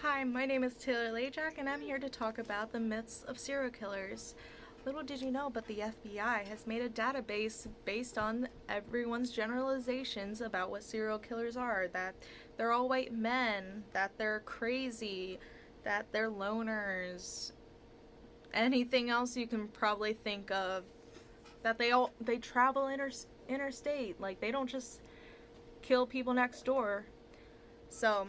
Hi, my name is Taylor Lajak, and I'm here to talk about the myths of serial killers. Little did you know, but the FBI has made a database based on everyone's generalizations about what serial killers are. That they're all white men, that they're crazy, that they're loners, anything else you can probably think of. That they travel interstate, like they don't just kill people next door. So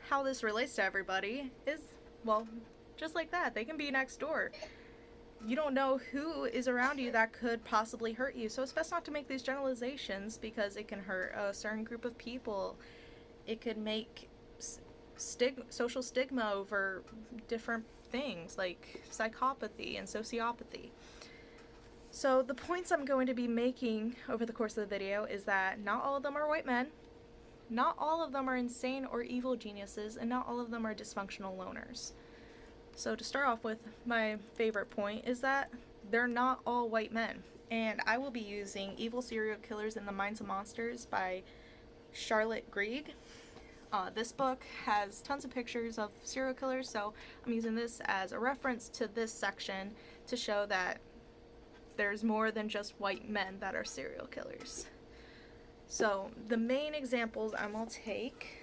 how this relates to everybody is, well, just like that. They can be next door. You don't know who is around you that could possibly hurt you. So it's best not to make these generalizations because it can hurt a certain group of people. It could make social stigma over different things like psychopathy and sociopathy. So the points I'm going to be making over the course of the video is that not all of them are white men. Not all of them are insane or evil geniuses, and not all of them are dysfunctional loners. So to start off with, my favorite point is that they're not all white men. And I will be using Evil Serial Killers in the Minds of Monsters by Charlotte Grieg. This book has tons of pictures of serial killers, so I'm using this as a reference to this section to show that there's more than just white men that are serial killers. So the main examples I'm going to take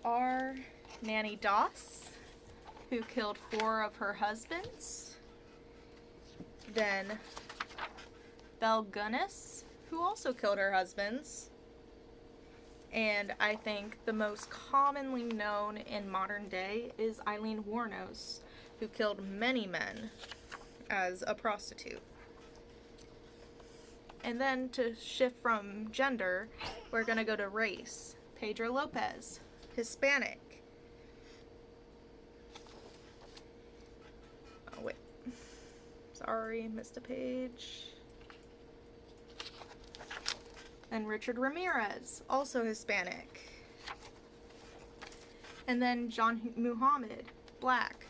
are Nanny Doss, who killed 4 of her husbands. Then Belle Gunness, who also killed her husbands. And I think the most commonly known in modern day is Eileen Wuornos, who killed many men as a prostitute. And then to shift from gender, we're going to go to race. Pedro Lopez, Hispanic. Oh, wait. Sorry, missed a page. And Richard Ramirez, also Hispanic. And then John Muhammad, black.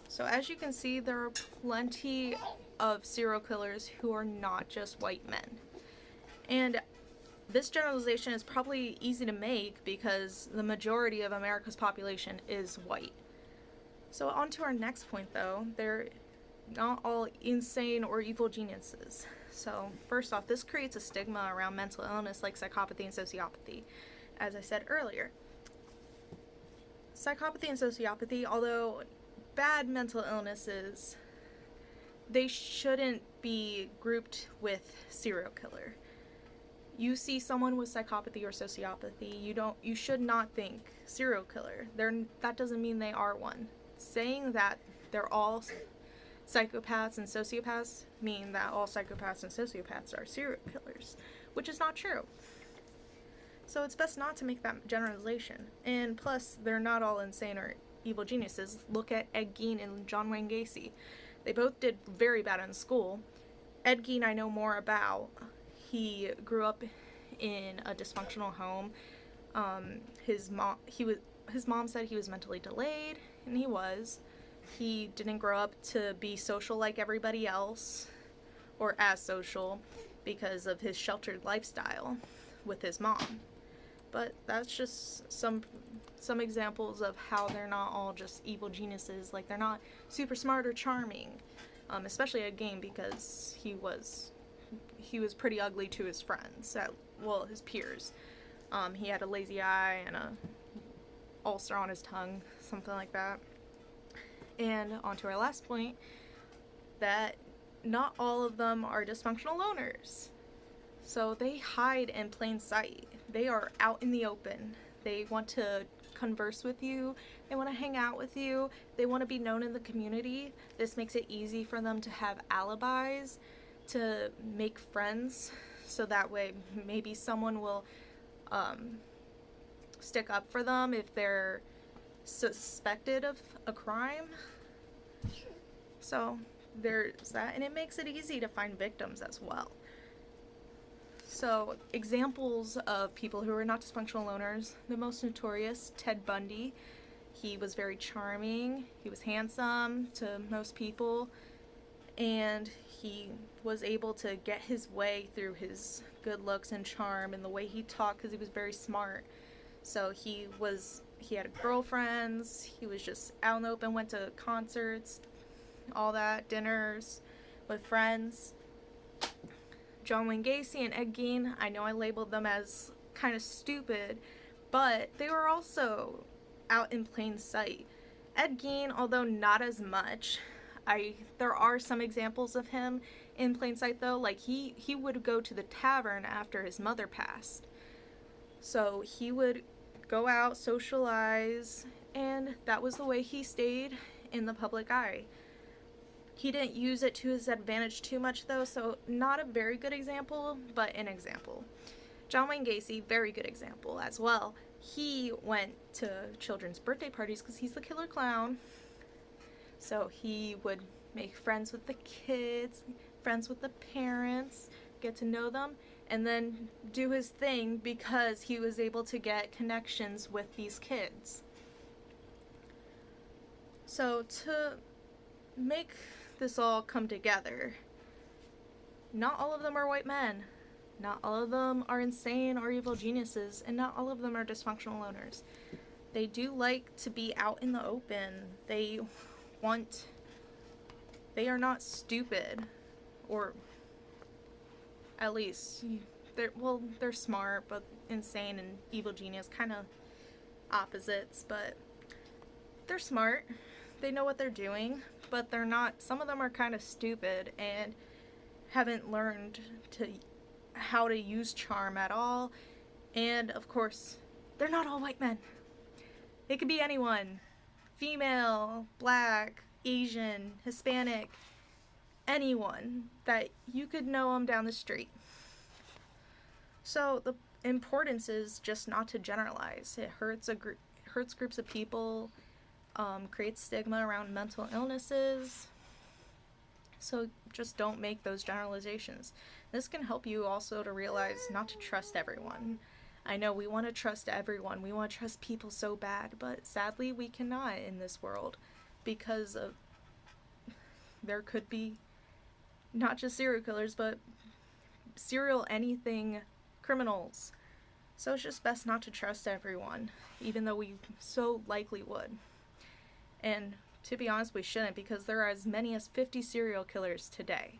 So as you can see, there are plenty of serial killers who are not just white men. And this generalization is probably easy to make because the majority of America's population is white. So on to our next point though, they're not all insane or evil geniuses. So first off, this creates a stigma around mental illness like psychopathy and sociopathy, as I said earlier. Psychopathy and sociopathy, although bad mental illnesses, they shouldn't be grouped with serial killer. You see someone with psychopathy or sociopathy, you should not think serial killer. That doesn't mean they are one. Saying that they're all psychopaths and sociopaths mean that all psychopaths and sociopaths are serial killers, which is not true. So it's best not to make that generalization. And plus, they're not all insane or evil geniuses. Look at Ed Gein and John Wayne Gacy. They both did very bad in school. Ed Gein I know more about. He grew up in a dysfunctional home. His mom said he was mentally delayed, and he was. He didn't grow up to be social like everybody else, or as social, because of his sheltered lifestyle with his mom. But that's just some examples of how they're not all just evil geniuses. Like, they're not super smart or charming, especially Ed Gein, because he was pretty ugly to his friends, his peers. He had a lazy eye and a ulcer on his tongue, something like that. And on to our last point, that not all of them are dysfunctional loners. So they hide in plain sight. They are out in the open. They want to converse with you. They want to hang out with you. They want to be known in the community. This makes it easy for them to have alibis, to make friends, so that way maybe someone will stick up for them if they're suspected of a crime. So there's that, and it makes it easy to find victims as well. So examples of people who are not dysfunctional loners: the most notorious, Ted Bundy. He was very charming, he was handsome to most people, and he was able to get his way through his good looks and charm and the way he talked because he was very smart. So he had girlfriends, he was just out in the open, went to concerts, all that, dinners with friends. John Wayne Gacy and Ed Gein, I know I labeled them as kind of stupid, but they were also out in plain sight. Ed Gein, although not as much, there are some examples of him in plain sight though. Like he would go to the tavern after his mother passed. So he would go out, socialize, and that was the way he stayed in the public eye. He didn't use it to his advantage too much though, so not a very good example, but an example. John Wayne Gacy, very good example as well. He went to children's birthday parties because he's the killer clown. So he would make friends with the kids, friends with the parents, get to know them, and then do his thing because he was able to get connections with these kids. So to make this all come together, not all of them are white men. Not all of them are insane or evil geniuses, and not all of them are dysfunctional loners. They do like to be out in the open. They are not stupid, or at least they're smart, but insane and evil genius, kind of opposites, but they're smart. They know what they're doing, but they're not, some of them are kind of stupid and haven't learned how to use charm at all. And of course, they're not all white men. It could be anyone. Female, black, Asian, Hispanic, anyone that you could know them down the street. So the importance is just not to generalize. It hurts groups of people, creates stigma around mental illnesses. So just don't make those generalizations. This can help you also to realize not to trust everyone. I know we want to trust everyone. We want to trust people so bad, but sadly we cannot in this world because there could be not just serial killers, but serial anything criminals. So it's just best not to trust everyone, even though we so likely would. And to be honest, we shouldn't, because there are as many as 50 serial killers today.